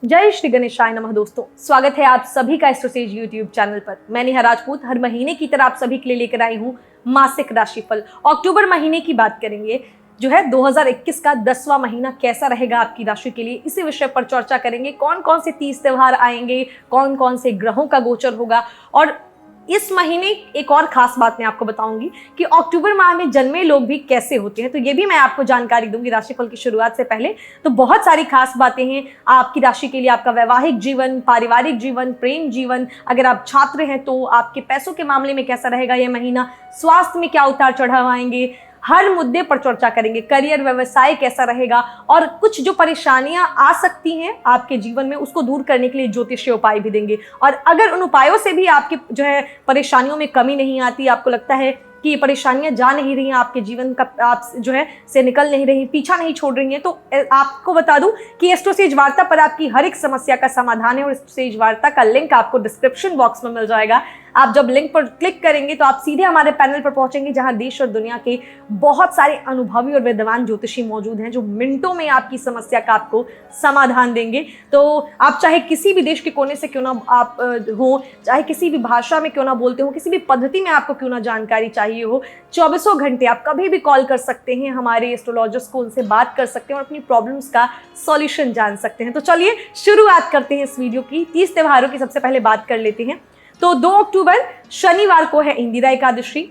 जय श्री गणेशाय नमः। दोस्तों, स्वागत है आप सभी का एस्ट्रोसेज यूट्यूब चैनल पर। मैं नेहा राजपूत हर महीने की तरह आप सभी के लिए लेकर आई हूँ मासिक राशिफल। अक्टूबर महीने की बात करेंगे, जो है 2021 का 10वां महीना कैसा रहेगा आपकी राशि के लिए, इसी विषय पर चर्चा करेंगे। कौन कौन से 30 त्योहार आएंगे, कौन कौन से ग्रहों का गोचर होगा, और इस महीने एक और खास बात मैं आपको बताऊंगी कि अक्टूबर माह में जन्मे लोग भी कैसे होते हैं, तो ये भी मैं आपको जानकारी दूंगी राशिफल की शुरुआत से पहले। तो बहुत सारी खास बातें हैं आपकी राशि के लिए। आपका वैवाहिक जीवन, पारिवारिक जीवन, प्रेम जीवन, अगर आप छात्र हैं तो आपके पैसों के मामले में कैसा रहेगा यह महीना, स्वास्थ्य में क्या उतार चढ़ाव आएंगे, हर मुद्दे पर चर्चा करेंगे। करियर, व्यवसाय कैसा रहेगा, और कुछ जो परेशानियां आ सकती हैं आपके जीवन में उसको दूर करने के लिए ज्योतिषीय उपाय भी देंगे। और अगर उन उपायों से भी आपकी जो है परेशानियों में कमी नहीं आती, आपको लगता है कि ये परेशानियां जा नहीं रही हैं आपके जीवन का, आप जो है से निकल नहीं रही, पीछा नहीं छोड़ रही हैं, तो आपको बता दूं कि एस्ट्रोसेज वार्ता पर आपकी हर एक समस्या का समाधान है। और एस्ट्रोसेज वार्ता का लिंक आपको डिस्क्रिप्शन बॉक्स में मिल जाएगा। आप जब लिंक पर क्लिक करेंगे तो आप सीधे हमारे पैनल पर पहुंचेंगे, जहां देश और दुनिया के बहुत सारे अनुभवी और विद्वान ज्योतिषी मौजूद हैं, जो मिनटों में आपकी समस्या का आपको समाधान देंगे। तो आप चाहे किसी भी देश के कोने से क्यों ना आप हो, चाहे किसी भी भाषा में क्यों ना बोलते हो, किसी भी पद्धति में आपको क्यों ना जानकारी चाहिए हो, 24 घंटे आप कभी भी कॉल कर सकते हैं हमारे एस्ट्रोलॉजर्स को, उनसे बात कर सकते हैं और अपनी प्रॉब्लम्स का सॉल्यूशन जान सकते हैं। तो चलिए शुरुआत करते हैं इस वीडियो की। 30 त्योहारों की सबसे पहले बात कर लेते हैं। तो 2 अक्टूबर शनिवार को है इंदिरा एकादशी,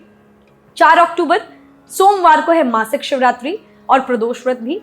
4 अक्टूबर सोमवार को है मासिक शिवरात्रि और प्रदोष व्रत भी,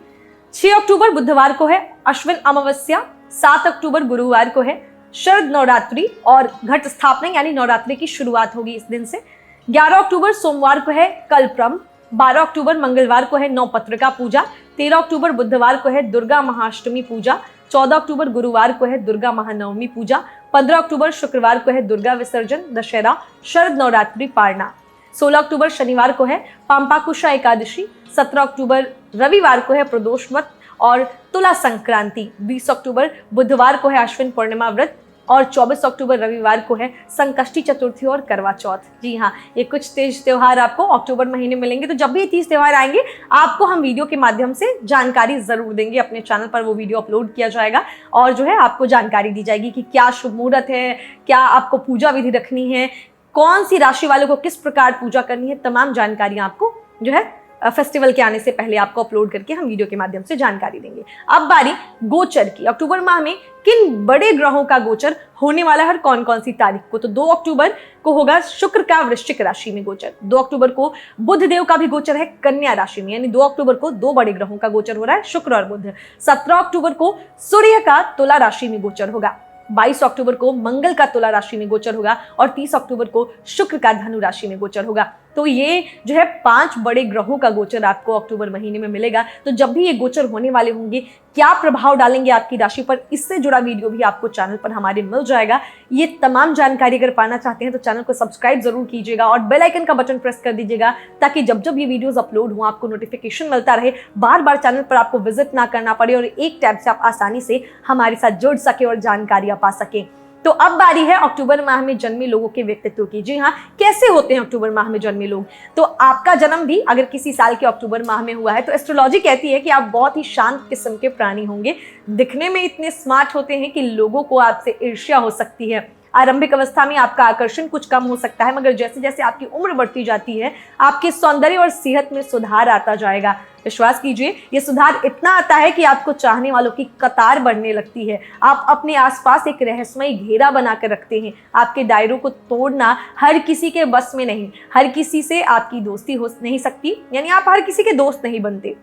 6 अक्टूबर बुधवार को है अश्विन अमावस्या, 7 अक्टूबर गुरुवार को है शरद नवरात्रि और घट स्थापना यानी नवरात्रि की शुरुआत होगी इस दिन से, 11 अक्टूबर सोमवार को है कल्प्रम, 12 अक्टूबर मंगलवार को है नवपत्रिका पूजा, 13 अक्टूबर बुधवार को है दुर्गा महाअष्टमी पूजा, 14 अक्टूबर गुरुवार को है दुर्गा महानवमी पूजा, 15 अक्टूबर शुक्रवार को है दुर्गा विसर्जन, दशहरा, शरद नवरात्रि पारना, 16 अक्टूबर शनिवार को है पांपाकुशा एकादशी, 17 अक्टूबर रविवार को है प्रदोष व्रत और तुला संक्रांति, 20 अक्टूबर बुधवार को है अश्विन पूर्णिमा व्रत और 24 अक्टूबर रविवार को है संकष्टी चतुर्थी और करवा चौथ। जी हाँ, ये कुछ तेज त्योहार आपको अक्टूबर महीने मिलेंगे। तो जब भी 30 त्योहार आएंगे आपको हम वीडियो के माध्यम से जानकारी जरूर देंगे। अपने चैनल पर वो वीडियो अपलोड किया जाएगा और जो है आपको जानकारी दी जाएगी कि क्या शुभ मुहूर्त है, क्या आपको पूजा विधि रखनी है, कौन सी राशि वालों को किस प्रकार पूजा करनी है, तमाम जानकारी आपको जो है फेस्टिवल के आने से पहले आपको अपलोड करके हम वीडियो के माध्यम से जानकारी देंगे। अब बारी गोचर की। अक्टूबर माह में किन बड़े ग्रहों का गोचर होने वाला है, कौन कौन सी तारीख को? तो 2 अक्टूबर को होगा शुक्र का वृश्चिक राशि में गोचर, 2 अक्टूबर को बुध देव का भी गोचर है कन्या राशि में, यानी 2 अक्टूबर को 2 बड़े ग्रहों का गोचर हो रहा है, शुक्र और बुध। 17 अक्टूबर को सूर्य का तुला राशि में गोचर होगा, 22 अक्टूबर को मंगल का तुला राशि में गोचर होगा और 30 अक्टूबर को शुक्र का धनु राशि में गोचर होगा। तो ये जो है 5 बड़े ग्रहों का गोचर आपको अक्टूबर महीने में मिलेगा। तो जब भी ये गोचर होने वाले होंगे, क्या प्रभाव डालेंगे आपकी राशि पर, इससे जुड़ा वीडियो भी आपको चैनल पर हमारे मिल जाएगा। ये तमाम जानकारी अगर पाना चाहते हैं तो चैनल को सब्सक्राइब जरूर कीजिएगा और बेल आइकन का बटन प्रेस कर दीजिएगा, ताकि जब जब ये वीडियोस अपलोड हो आपको नोटिफिकेशन मिलता रहे, बार बार चैनल पर आपको विजिट ना करना पड़े और एक टैब से आप आसानी से हमारे साथ जुड़ सके और जानकारियां पा सके। तो अब बारी है अक्टूबर माह में जन्मे लोगों के व्यक्तित्व की। जी हाँ, कैसे होते हैं अक्टूबर माह में जन्मे लोग? तो आपका जन्म भी अगर किसी साल के अक्टूबर माह में हुआ है तो एस्ट्रोलॉजी कहती है कि आप बहुत ही शांत किस्म के प्राणी होंगे, दिखने में इतने स्मार्ट होते हैं कि लोगों को आपसे ईर्ष्या हो सकती है। आरंभिक अवस्था में आपका आकर्षण कुछ कम हो सकता है, मगर जैसे जैसे आपकी उम्र बढ़ती जाती है आपके सौंदर्य और सेहत में सुधार आता जाएगा। विश्वास कीजिए, ये सुधार इतना आता है कि आपको चाहने वालों की कतार बढ़ने लगती है। आप अपने आसपास एक रहस्यमय घेरा बनाकर रखते हैं। आपके दायरों को तोड़ना हर किसी के बस में नहीं, हर किसी से आपकी दोस्ती हो नहीं सकती, यानी आप हर किसी के दोस्त नहीं बनते।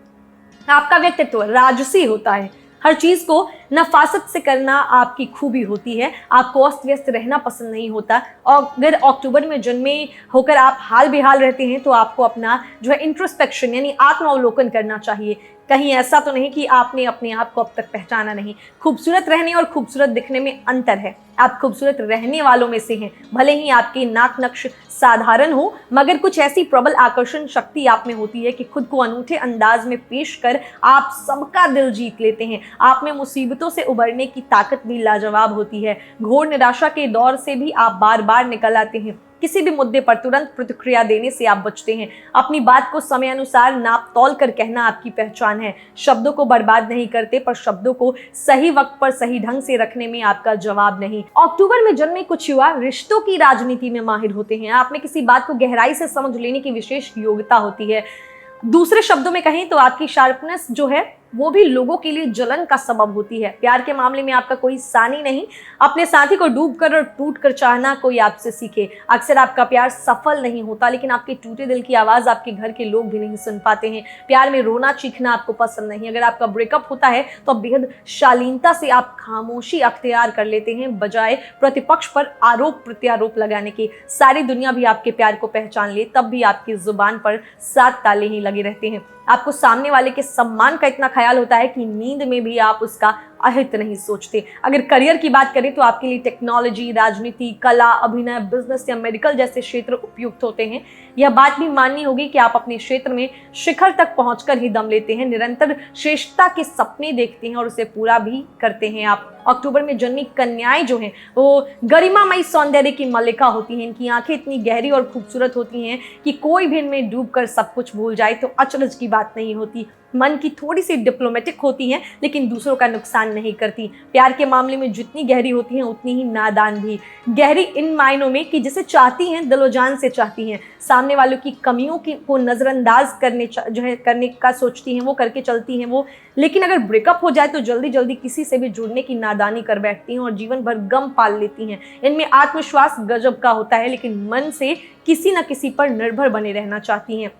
आपका व्यक्तित्व राजसी होता है, हर चीज को नफासत से करना आपकी खूबी होती है। आपको अस्त व्यस्त रहना पसंद नहीं होता और अगर अक्टूबर में जन्मे होकर आप हाल बेहाल रहते हैं तो आपको अपना जो है इंट्रोस्पेक्शन यानी आत्मावलोकन करना चाहिए। कहीं ऐसा तो नहीं कि आपने अपने आप को अब तक पहचाना नहीं। खूबसूरत रहने और खूबसूरत दिखने में अंतर है। आप खूबसूरत रहने वालों में से हैं, भले ही आपकी नाक नक्श साधारण हो, मगर कुछ ऐसी प्रबल आकर्षण शक्ति आप में होती है कि खुद को अनूठे अंदाज में पेश कर आप सबका दिल जीत लेते हैं। आप में मुसीबतों से उबरने की ताकत भी लाजवाब होती है। घोर निराशा के दौर से भी आप बार बार निकल आते हैं। किसी भी मुद्दे पर तुरंत प्रतिक्रिया देने से आप बचते हैं। अपनी बात को समय अनुसार नाप तौल कर कहना आपकी पहचान है। शब्दों को बर्बाद नहीं करते, पर शब्दों को सही वक्त पर सही ढंग से रखने में आपका जवाब नहीं। अक्टूबर में जन्मे कुछ युवा रिश्तों की राजनीति में माहिर होते हैं। आप में किसी बात को गहराई से समझ लेने की विशेष योग्यता होती है। दूसरे शब्दों में कहें तो आपकी शार्पनेस जो है वो भी लोगों के लिए जलन का सबब होती है। प्यार के मामले में आपका कोई सानी नहीं। अपने साथी को डूबकर और टूटकर चाहना कोई आपसे सीखे। अक्सर आपका प्यार सफल नहीं होता, लेकिन आपके टूटे दिल की आवाज आपके घर के लोग भी नहीं सुन पाते हैं। प्यार में रोना चीखना आपको पसंद नहीं। अगर आपका ब्रेकअप होता है तो बेहद शालीनता से आप खामोशी अख्तियार कर लेते हैं, बजाय प्रतिपक्ष पर आरोप प्रत्यारोप लगाने के। सारी दुनिया भी आपके प्यार को पहचान ले, तब भी आपकी जुबान पर 7 ताले ही लगे रहते हैं। आपको सामने वाले के सम्मान का इतना ख्याल होता है कि नींद में भी आप उसका अहित नहीं सोचते। अगर करियर की बात करें तो आपके लिए टेक्नोलॉजी, राजनीति, कला, अभिनय, बिजनेस या मेडिकल जैसे क्षेत्र उपयुक्त होते हैं। यह बात भी माननी होगी कि आप अपने क्षेत्र में शिखर तक पहुंचकर ही दम लेते हैं, निरंतर श्रेष्ठता के सपने देखते हैं और उसे पूरा भी करते हैं। आप अक्टूबर में जन्मी कन्याएं जो हैं वो गरिमामयी सौंदर्य की मल्लिका होती हैं। इनकी आंखें इतनी गहरी और खूबसूरत होती हैं कि कोई भी इनमें डूबकर सब कुछ भूल जाए तो अचरज की बात नहीं होती। मन की थोड़ी सी डिप्लोमेटिक होती हैं, लेकिन दूसरों का नुकसान नहीं करती। प्यार के मामले में जितनी गहरी होती हैं उतनी ही नादान भी। गहरी इन मायनों में कि जिसे चाहती हैं दिलो जान से चाहती हैं, सामने वालों की कमियों को नज़रअंदाज करने का सोचती हैं, वो करके चलती हैं वो। लेकिन अगर ब्रेकअप हो जाए तो जल्दी जल्दी किसी से भी जुड़ने की नादानी कर बैठती हैं और जीवन भर गम पाल लेती हैं। इनमें आत्मविश्वास गजब का होता है, लेकिन मन से किसी न किसी पर निर्भर बने रहना चाहती हैं।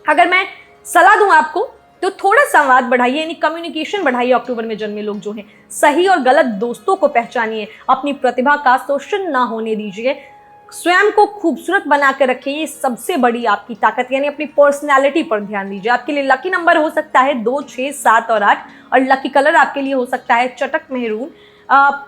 अगर मैं सलाह दूं आपको तो थोड़ा संवाद बढ़ाइए, यानी कम्युनिकेशन बढ़ाइए। अक्टूबर में जन्मे लोग जो हैं सही और गलत दोस्तों को पहचानिए। अपनी प्रतिभा का शोषण ना होने दीजिए। स्वयं को खूबसूरत बना कर रखिए, ये सबसे बड़ी आपकी ताकत, यानी अपनी पर्सनैलिटी पर ध्यान दीजिए। आपके लिए लकी नंबर हो सकता है 2, 6, 7 और 8 और लकी कलर आपके लिए हो सकता है चटक maroon,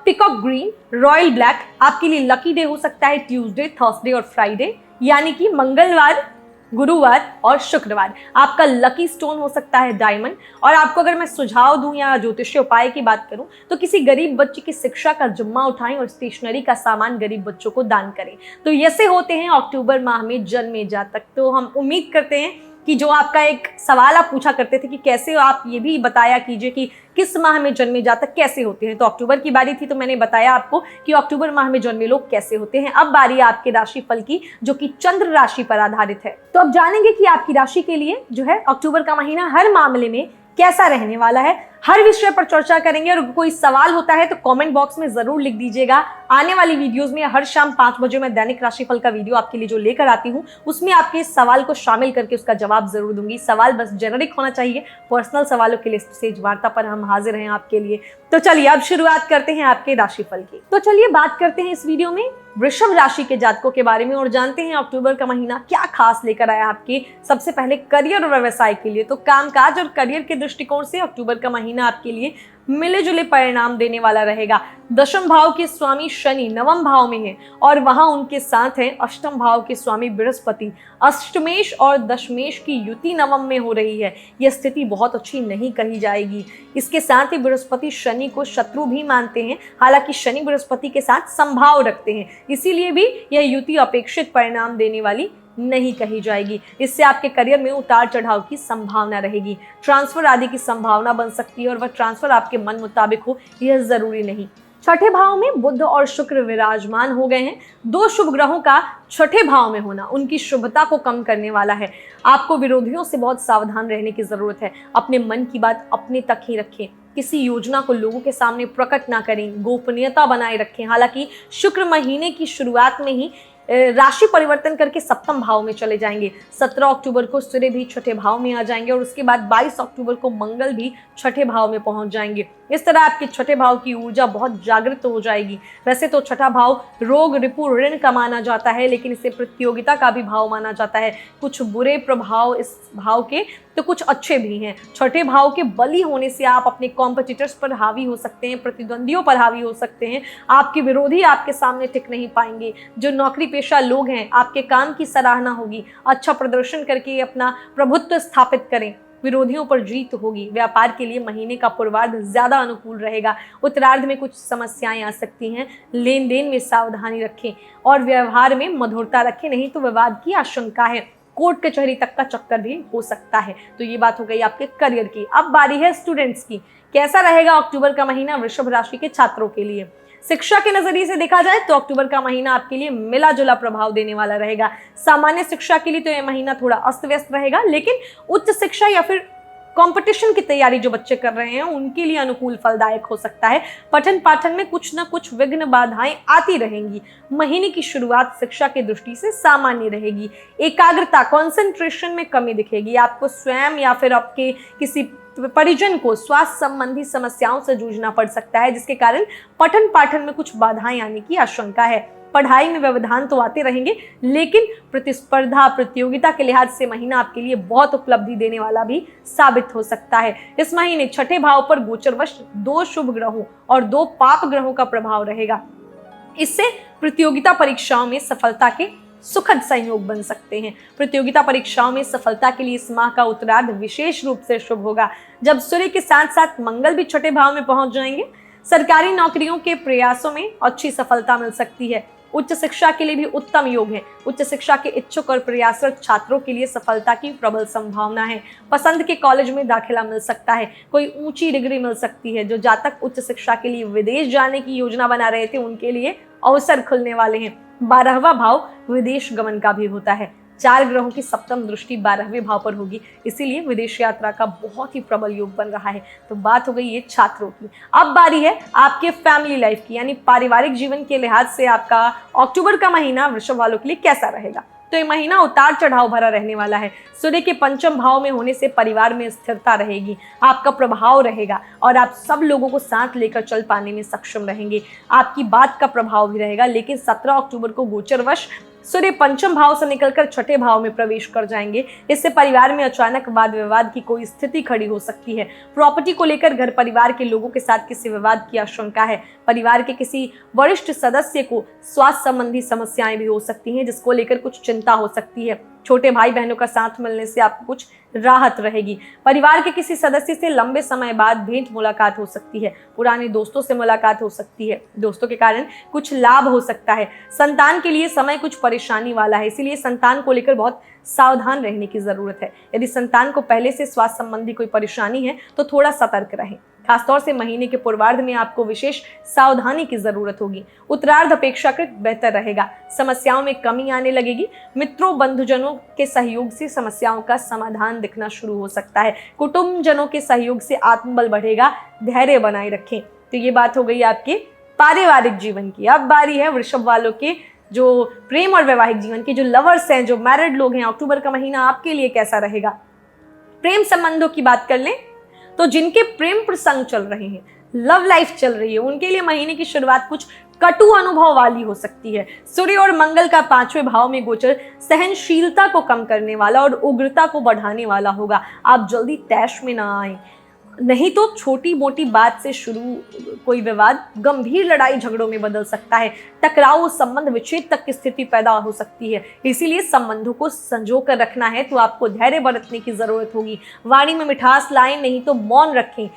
peacock green, royal black. आपके लिए लकी डे हो सकता है ट्यूसडे, थर्सडे और फ्राइडे, यानी कि मंगलवार, गुरुवार और शुक्रवार। आपका लकी स्टोन हो सकता है डायमंड। और आपको अगर मैं सुझाव दूं या ज्योतिषीय उपाय की बात करूं तो किसी गरीब बच्चे की शिक्षा का जिम्मा उठाएं और स्टेशनरी का सामान गरीब बच्चों को दान करें। तो ऐसे होते हैं अक्टूबर माह में जन्मे जातक। तो हम उम्मीद करते हैं कि जो आपका एक सवाल आप पूछा करते थे कि कैसे, आप ये भी बताया कीजिए कि किस माह में जन्मे जातक कैसे होते हैं। तो अक्टूबर की बारी थी तो मैंने बताया आपको कि अक्टूबर माह में जन्मे लोग कैसे होते हैं। अब बारी है आपके राशिफल की, जो कि चंद्र राशि पर आधारित है। तो अब जानेंगे कि आपकी राशि के लिए जो है अक्टूबर का महीना हर मामले में कैसा रहने वाला है। हर विषय पर चर्चा करेंगे और कोई सवाल होता है तो कमेंट बॉक्स में जरूर लिख दीजिएगा। आने वाली वीडियोस में हर शाम 5 बजे मैं दैनिक राशिफल का वीडियो आपके लिए जो लेकर आती हूँ उसमें आपके इस सवाल को शामिल करके उसका जवाब जरूर दूंगी। सवाल बस जेनरिक होना चाहिए, पर्सनल सवालों के लिए सेज वार्ता पर हम हाजिर हैं आपके लिए। तो चलिए अब शुरुआत करते हैं आपके राशिफल की। तो चलिए बात करते हैं इस वीडियो में वृषभ राशि के जातकों के बारे में और जानते हैं अक्टूबर का महीना क्या खास लेकर आया आपके। सबसे पहले करियर और व्यवसाय के लिए, तो कामकाज और करियर के दृष्टिकोण से अक्टूबर का महीना आपके लिए मिले जुले परिणाम देने वाला रहेगा। दशम भाव के स्वामी शनि नवम भाव में है और वहां उनके साथ हैं अष्टम भाव के स्वामी बृहस्पति। अष्टमेश और दशमेश की युति नवम में हो रही है। यह स्थिति बहुत अच्छी नहीं कही जाएगी। इसके साथ ही बृहस्पति शनि को शत्रु भी मानते हैं, हालांकि शनि बृहस्पति के साथ संभाव रखते हैं, इसीलिए भी यह युति अपेक्षित परिणाम देने वाली नहीं कही जाएगी। इससे आपके करियर में उतार चढ़ाव की संभावना रहेगी। ट्रांसफर आदि की संभावना बन सकती है और वह ट्रांसफर आपके मन मुताबिक हो यह जरूरी नहीं। छठे भाव में बुध और शुक्र विराजमान हो गए हैं। 2 शुभ ग्रहों का छठे भाव में होना उनकी शुभता को कम करने वाला है। आपको विरोधियों से बहुत सावधान रहने की जरूरत है। अपने मन की बात अपने तक ही रखें। किसी योजना को लोगों के सामने प्रकट ना करें। गोपनीयता बनाए रखें। हालांकि शुक्र महीने की शुरुआत में ही राशि परिवर्तन करके सप्तम भाव में चले जाएंगे। 17 अक्टूबर को सूर्य भी छठे भाव में आ जाएंगे और उसके बाद 22 अक्टूबर को मंगल भी छठे भाव में पहुंच जाएंगे। इस तरह आपके छठे भाव की ऊर्जा बहुत जागृत हो जाएगी। वैसे तो छठा भाव रोग, रिपु, ऋण का माना जाता है, लेकिन इसे प्रतियोगिता का भी भाव माना जाता है। कुछ बुरे प्रभाव इस भाव के तो कुछ अच्छे भी हैं। छठे भाव के बली होने से आप अपने कॉम्पिटिटर्स पर हावी हो सकते हैं, प्रतिद्वंदियों पर हावी हो सकते हैं। आपके विरोधी आपके सामने टिक नहीं पाएंगे। जो नौकरी पेशा लोग हैं, आपके काम की सराहना होगी। अच्छा प्रदर्शन करके अपना प्रभुत्व स्थापित करें। विरोधियों पर जीत होगी। व्यापार के लिए महीने का पूर्वार्ध ज्यादा अनुकूल रहेगा। उत्तरार्ध में कुछ समस्याएं आ सकती हैं, लेन देन में सावधानी रखें और व्यवहार में मधुरता रखें, नहीं तो विवाद की आशंका है। कोर्ट कचहरी तक का चक्कर भी हो सकता है। तो ये बात हो गई आपके करियर की। अब बारी है स्टूडेंट्स की। कैसा रहेगा अक्टूबर का महीना वृषभ राशि के छात्रों के लिए? शिक्षा के नजरिए से देखा जाए तो अक्टूबर का महीना आपके लिए मिला जुला प्रभाव देने वाला रहेगा। सामान्य शिक्षा के लिए तो यह महीना थोड़ा अस्त व्यस्त रहेगा, लेकिन उच्च शिक्षा या फिर कंपटीशन की तैयारी जो बच्चे कर रहे हैं उनके लिए अनुकूल फलदायक हो सकता है। पठन पाठन में कुछ न कुछ विघ्न बाधाएं आती रहेंगी। महीने की शुरुआत शिक्षा की दृष्टि से सामान्य रहेगी। एकाग्रता, कंसंट्रेशन में कमी दिखेगी। आपको स्वयं या फिर आपके किसी परिजन को स्वास्थ्य संबंधी समस्याओं से जूझना पड़ सकता है, जिसके कारण पठन पाठन में कुछ बाधाएं आने की आशंका है। पढ़ाई में व्यवधान तो आते रहेंगे, लेकिन प्रतिस्पर्धा प्रतियोगिता के लिहाज से महीना आपके लिए बहुत उपलब्धि देने वाला भी साबित हो सकता है। इस महीने छठे भाव पर गोचरवश 2 शुभ ग्रहों और 2 पाप ग्रहों का प्रभाव रहेगा। इससे प्रतियोगिता परीक्षाओं में सफलता के सुखद संयोग बन सकते हैं। प्रतियोगिता परीक्षाओं में सफलता के लिए इस माह का उत्तरार्ध विशेष रूप से शुभ होगा, जब सूर्य के साथ साथ मंगल भी छठे भाव में पहुंच जाएंगे। सरकारी नौकरियों के प्रयासों में अच्छी सफलता मिल सकती है। उच्च शिक्षा के लिए भी उत्तम योग है। उच्च शिक्षा के इच्छुक और प्रयासरत छात्रों के लिए सफलता की प्रबल संभावना है। पसंद के कॉलेज में दाखिला मिल सकता है। कोई ऊंची डिग्री मिल सकती है। जो जातक उच्च शिक्षा के लिए विदेश जाने की योजना बना रहे थे उनके लिए अवसर खुलने वाले हैं। 12वां भाव विदेश गमन का भी होता है। 4 ग्रहों की सप्तम दृष्टि 12वें भाव पर होगी, इसीलिए विदेश यात्रा का बहुत ही प्रबल योग बन रहा है। तो बात हो गई ये छात्रों की। अब बारी है आपके फैमिली लाइफ की, यानी पारिवारिक जीवन के लिहाज से आपका अक्टूबर का महीना वृषभ वालों के लिए कैसा रहेगा? तो ये महीना उतार चढ़ाव भरा रहने वाला है। सूर्य के पंचम भाव में होने से परिवार में स्थिरता रहेगी, आपका प्रभाव रहेगा और आप सब लोगों को साथ लेकर चल पाने में सक्षम रहेंगे। आपकी बात का प्रभाव भी रहेगा, लेकिन 17 अक्टूबर को गोचरवश सूर्य पंचम भाव से निकलकर छठे भाव में प्रवेश कर जाएंगे। इससे परिवार में अचानक वाद विवाद की कोई स्थिति खड़ी हो सकती है। प्रॉपर्टी को लेकर घर परिवार के लोगों के साथ किसी विवाद की आशंका है। परिवार के किसी वरिष्ठ सदस्य को स्वास्थ्य संबंधी समस्याएं भी हो सकती हैं, जिसको लेकर कुछ चिंता हो सकती है। छोटे भाई बहनों का साथ मिलने से आपको कुछ राहत रहेगी। परिवार के किसी सदस्य से लंबे समय बाद भेंट मुलाकात हो सकती है। पुराने दोस्तों से मुलाकात हो सकती है। दोस्तों के कारण कुछ लाभ हो सकता है। संतान के लिए समय कुछ परेशानी वाला है, इसीलिए संतान को लेकर बहुत सावधान रहने की जरूरत है। यदि संतान को पहले से स्वास्थ्य संबंधी कोई परेशानी है तो थोड़ा सतर्क रहें। खासतौर से महीने के पूर्वार्ध में आपको विशेष सावधानी की जरूरत होगी। उत्तरार्ध अपेक्षाकृत बेहतर रहेगा। समस्याओं में कमी आने लगेगी। मित्रों बंधुजनों के सहयोग से समस्याओं का समाधान दिखना शुरू हो सकता है। कुटुंबजनों के सहयोग से आत्मबल बढ़ेगा। धैर्य बनाए रखें। तो ये बात हो गई आपके पारिवारिक जीवन की। अब बारी है वृषभ वालों के जो प्रेम और वैवाहिक जीवन के, जो लवर्स हैं, जो मैरिड लोग हैं। अक्टूबर का महीना आपके लिए कैसा रहेगा? प्रेम संबंधों की बात कर लें तो जिनके प्रेम प्रसंग चल रहे हैं, लव लाइफ चल रही है, उनके लिए महीने की शुरुआत कुछ कटु अनुभव वाली हो सकती है। सूर्य और मंगल का 5वें भाव में गोचर सहनशीलता को कम करने वाला और उग्रता को बढ़ाने वाला होगा। आप जल्दी तैश में ना आए, नहीं तो छोटी मोटी बात से शुरू कोई विवाद गंभीर लड़ाई झगड़ों में बदल सकता है। टकराव संबंध विच्छेद तक की स्थिति पैदा हो सकती है। इसीलिए संबंधों को संजो कर रखना है तो आपको धैर्य बरतने की जरूरत होगी। वाणी में मिठास लाएं, नहीं तो मौन रखें।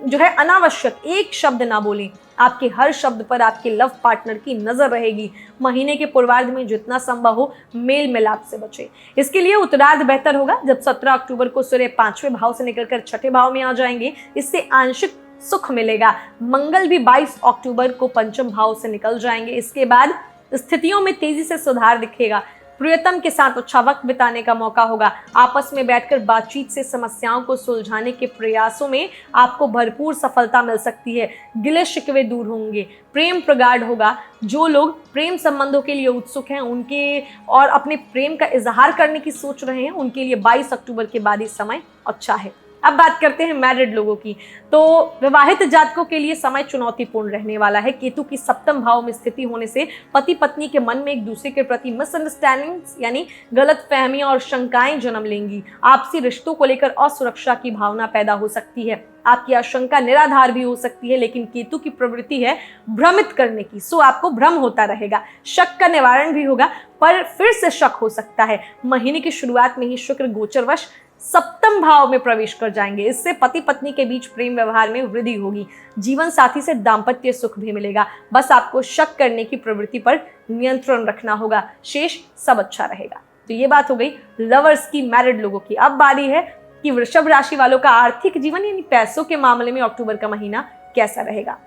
जो है अनावश्यक एक शब्द ना बोलें। आपके हर शब्द पर आपके लव पार्टनर की नजर रहेगी। महीने के पूर्वार्ध में जितना संभव हो मेल मिलाप से बचें। इसके लिए उत्तरार्ध बेहतर होगा, जब 17 अक्टूबर को सूर्य 5वें भाव से निकलकर छठे भाव में आ जाएंगे। इससे आंशिक सुख मिलेगा। मंगल भी 22 अक्टूबर को पंचम भाव से निकल जाएंगे। इसके बाद स्थितियों में तेजी से सुधार दिखेगा। प्रियतम के साथ अच्छा वक्त बिताने का मौका होगा। आपस में बैठकर बातचीत से समस्याओं को सुलझाने के प्रयासों में आपको भरपूर सफलता मिल सकती है। गिले शिकवे दूर होंगे। प्रेम प्रगाढ़ होगा। जो लोग प्रेम संबंधों के लिए उत्सुक हैं उनके और अपने प्रेम का इजहार करने की सोच रहे हैं, उनके लिए 22 अक्टूबर के बाद ही समय अच्छा है। अब बात करते हैं मैरिड लोगों की। तो विवाहित जातकों के लिए समय चुनौतीपूर्ण रहने वाला है। केतु की सप्तम भाव में स्थिति होने से पति पत्नी के मन में एक दूसरे के प्रति मिसअंडरस्टैंडिंग्स यानी गलत फहमियां और शंकाएं जन्म लेंगी। आपसी रिश्तों को लेकर असुरक्षा की भावना पैदा हो सकती है। आपकी आशंका निराधार भी हो सकती है, लेकिन केतु की प्रवृत्ति है भ्रमित करने की, सो आपको भ्रम होता रहेगा। शक का निवारण भी होगा, पर फिर से शक हो सकता है। महीने की शुरुआत में ही शुक्र गोचरवश सप्तम भाव में प्रवेश कर जाएंगे। इससे पति पत्नी के बीच प्रेम व्यवहार में वृद्धि होगी। जीवन साथी से दाम्पत्य सुख भी मिलेगा। बस आपको शक करने की प्रवृत्ति पर नियंत्रण रखना होगा, शेष सब अच्छा रहेगा। तो ये बात हो गई लवर्स की, मैरिड लोगों की। अब बारी है कि वृषभ राशि वालों का आर्थिक जीवन यानी पैसों के मामले में अक्टूबर का महीना कैसा रहेगा।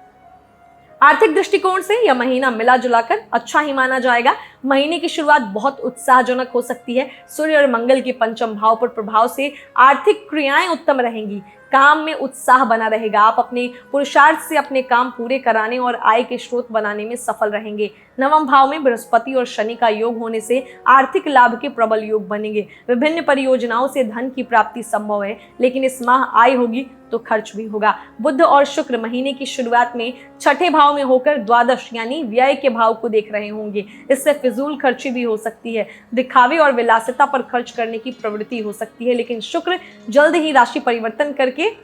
आर्थिक दृष्टिकोण से यह महीना मिला जुलाकर अच्छा ही माना जाएगा। महीने की शुरुआत बहुत उत्साहजनक हो सकती है। सूर्य और मंगल के पंचम भाव पर प्रभाव से आर्थिक क्रियाएं उत्तम रहेंगी। काम में उत्साह बना रहेगा। आप अपने पुरुषार्थ से अपने काम पूरे कराने और आय के स्रोत बनाने में सफल रहेंगे। नवम भाव में बृहस्पति और शनि का योग होने से आर्थिक लाभ के प्रबल योग बनेंगे। विभिन्न परियोजनाओं से धन की प्राप्ति संभव है, लेकिन इस माह आय होगी तो खर्च भी होगा। बुध और शुक्र महीने की शुरुआत में छठे भाव में होकर द्वादश यानी व्यय के भाव को देख रहे होंगे। इससे फिजूल खर्ची भी हो सकती है। दिखावे और विलासिता पर खर्च करने की प्रवृत्ति हो सकती है, लेकिन शुक्र जल्द ही राशि परिवर्तन करके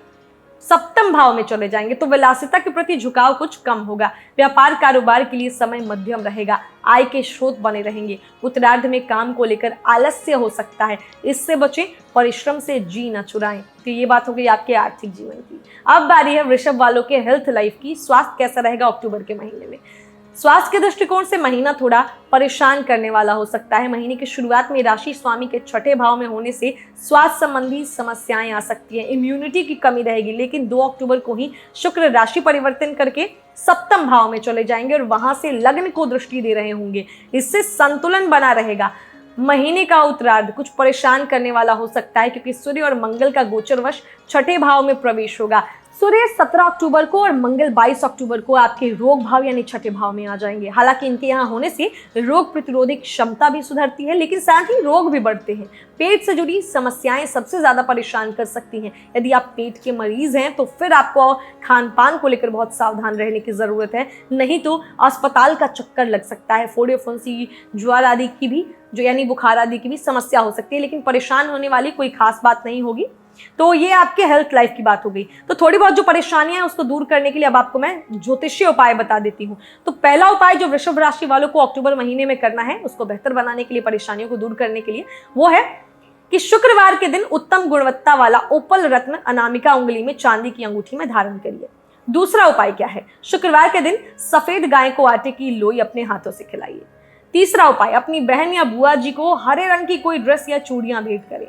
सप्तम भाव में चले जाएंगे, तो विलासिता के प्रति झुकाव कुछ कम होगा। व्यापार कारोबार के लिए समय मध्यम रहेगा। आय के स्रोत बने रहेंगे। उत्तरार्ध में काम को लेकर आलस्य हो सकता है, इससे बचें। परिश्रम से जी न चुराएं। तो ये बात हो गई आपके आर्थिक जीवन की। अब बारी है वृषभ वालों के हेल्थ लाइफ की। स्वास्थ्य कैसा रहेगा अक्टूबर के महीने में। स्वास्थ्य के दृष्टिकोण से महीना थोड़ा परेशान करने वाला हो सकता है। महीने की शुरुआत में राशि स्वामी के छठे भाव में होने से स्वास्थ्य संबंधी समस्याएं आ सकती हैं। इम्यूनिटी की कमी रहेगी, लेकिन 2 अक्टूबर को ही शुक्र राशि परिवर्तन करके सप्तम भाव में चले जाएंगे और वहां से लग्न को दृष्टि दे रहे होंगे। इससे संतुलन बना रहेगा। महीने का उत्तरार्ध कुछ परेशान करने वाला हो सकता है, क्योंकि सूर्य और मंगल का गोचरवश छठे भाव में प्रवेश होगा। सूर्य 17 अक्टूबर को और मंगल 22 अक्टूबर को आपके रोग भाव यानी छठे भाव में आ जाएंगे। हालांकि इनके यहाँ होने से रोग प्रतिरोधक क्षमता भी सुधरती है, लेकिन साथ ही रोग भी बढ़ते हैं। पेट से जुड़ी समस्याएं सबसे ज्यादा परेशान कर सकती हैं। यदि आप पेट के मरीज हैं तो फिर आपको खान पान को लेकर बहुत सावधान रहने की जरूरत है, नहीं तो अस्पताल का चक्कर लग सकता है। फोड़े फुंसी, ज्वर आदि की भी यानी बुखार आदि की भी समस्या हो सकती है, लेकिन परेशान होने वाली कोई खास बात नहीं होगी। तो ये आपके हेल्थ लाइफ की बात हो गई। तो थोड़ी बहुत जो परेशानियां हैं उसको दूर करने के लिए अब आपको मैं ज्योतिषीय उपाय बता देती हूँ। तो पहला उपाय जो वृषभ राशि वालों को अक्टूबर महीने में करना है, उसको बेहतर बनाने के लिए, परेशानियों को दूर करने के लिए, वो है कि शुक्रवार के दिन उत्तम गुणवत्ता वाला ओपल रत्न अनामिका उंगली में चांदी की अंगूठी में धारण करिए। दूसरा उपाय क्या है, शुक्रवार के दिन सफेद गाय को आटे की लोई अपने हाथों से खिलाइए। तीसरा उपाय, अपनी बहन या बुआ जी को हरे रंग की कोई ड्रेस या चूड़ियां भेंट करें।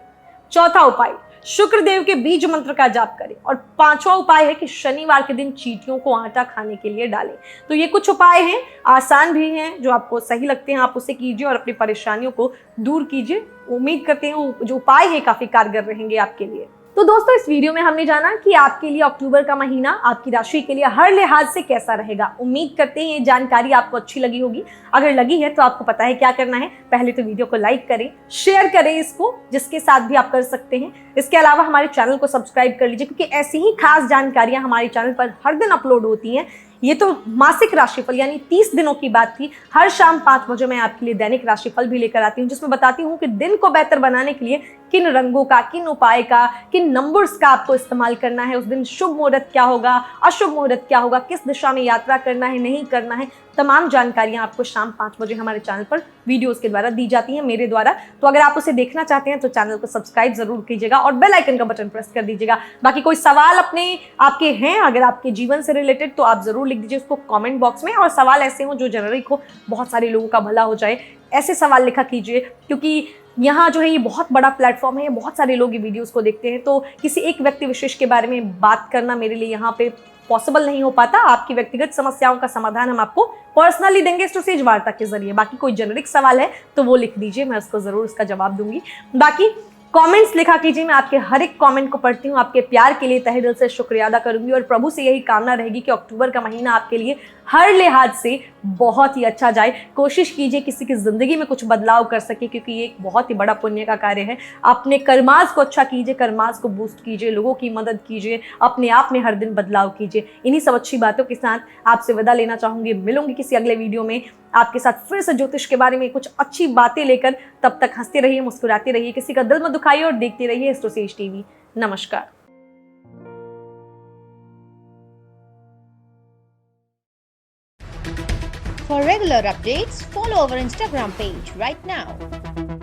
चौथा उपाय, शुक्रदेव के बीज मंत्र का जाप करें। और पांचवा उपाय है कि शनिवार के दिन चींटियों को आटा खाने के लिए डालें। तो ये कुछ उपाय हैं, आसान भी हैं, जो आपको सही लगते हैं आप उसे कीजिए और अपनी परेशानियों को दूर कीजिए। उम्मीद करते हैं जो उपाय है काफी कारगर रहेंगे आपके लिए। तो दोस्तों, इस वीडियो में हमने जाना कि आपके लिए अक्टूबर का महीना आपकी राशि के लिए हर लिहाज से कैसा रहेगा। उम्मीद करते हैं ये जानकारी आपको अच्छी लगी होगी। अगर लगी है तो आपको पता है क्या करना है। पहले तो वीडियो को लाइक करें, शेयर करें इसको, जिसके साथ भी आप कर सकते हैं। इसके अलावा हमारे चैनल को सब्सक्राइब कर लीजिए, क्योंकि ऐसी ही खास जानकारियां हमारे चैनल पर हर दिन अपलोड होती हैं। ये तो मासिक राशिफल यानी 30 दिनों की बात थी। हर शाम 5 बजे मैं आपके लिए दैनिक राशिफल भी लेकर आती हूँ, जिसमें बताती हूँ कि दिन को बेहतर बनाने के लिए किन रंगों का, किन उपाय का, किन नंबर्स का आपको इस्तेमाल करना है। उस दिन शुभ मुहूर्त क्या होगा, अशुभ मुहूर्त क्या होगा, किस दिशा में यात्रा करना है, नहीं करना है, तमाम जानकारियां आपको शाम 5 बजे हमारे चैनल पर वीडियोस के द्वारा दी जाती हैं, मेरे द्वारा। तो अगर आप उसे देखना चाहते हैं तो चैनल को सब्सक्राइब जरूर कीजिएगा और बेल आइकन का बटन प्रेस कर दीजिएगा। बाकी कोई सवाल आपके हैं अगर आपके जीवन से रिलेटेड, तो आप जरूर लिख दीजिए उसको कमेंट बॉक्स में। और सवाल ऐसे हो जो जेनरिक हो, बहुत सारे लोगों का भला हो जाए, ऐसे सवाल लिखा कीजिए, क्योंकि यहाँ जो है ये बहुत बड़ा प्लेटफॉर्म है, बहुत सारे लोग ये वीडियोस को देखते हैं। तो किसी एक व्यक्ति विशेष के बारे में बात करना मेरे लिए यहाँ पे पॉसिबल नहीं हो पाता। आपकी व्यक्तिगत समस्याओं का समाधान हम आपको पर्सनली देंगे स्टोरेज वार्ता के जरिए। बाकी कोई जेनरिक सवाल है तो वो लिख दीजिए, मैं उसको जरूर उसका जवाब दूंगी। बाकी कमेंट्स लिखा कीजिए, मैं आपके हर एक कमेंट को पढ़ती हूँ। आपके प्यार के लिए तहे दिल से शुक्रिया अदा करूंगी और प्रभु से यही कामना रहेगी कि अक्टूबर का महीना आपके लिए हर लिहाज से बहुत ही अच्छा जाए। कोशिश कीजिए किसी की जिंदगी में कुछ बदलाव कर सके, क्योंकि ये एक बहुत ही बड़ा पुण्य का कार्य है। अपने कर्मास को अच्छा कीजिए, कर्मास को बूस्ट कीजिए, लोगों की मदद कीजिए, अपने आप में हर दिन बदलाव कीजिए। इन्हीं सब अच्छी बातों के साथ आपसे विदा लेना चाहूंगी। मिलूंगी किसी अगले वीडियो में आपके साथ फिर से ज्योतिष के बारे में कुछ अच्छी बातें लेकर। तब तक हंसते रहिए, मुस्कुराते रहिए, किसी का दिल मत दुखाइए और देखते रहिए एस्ट्रोसेज टीवी। नमस्कार। For regular updates, follow our Instagram page right now.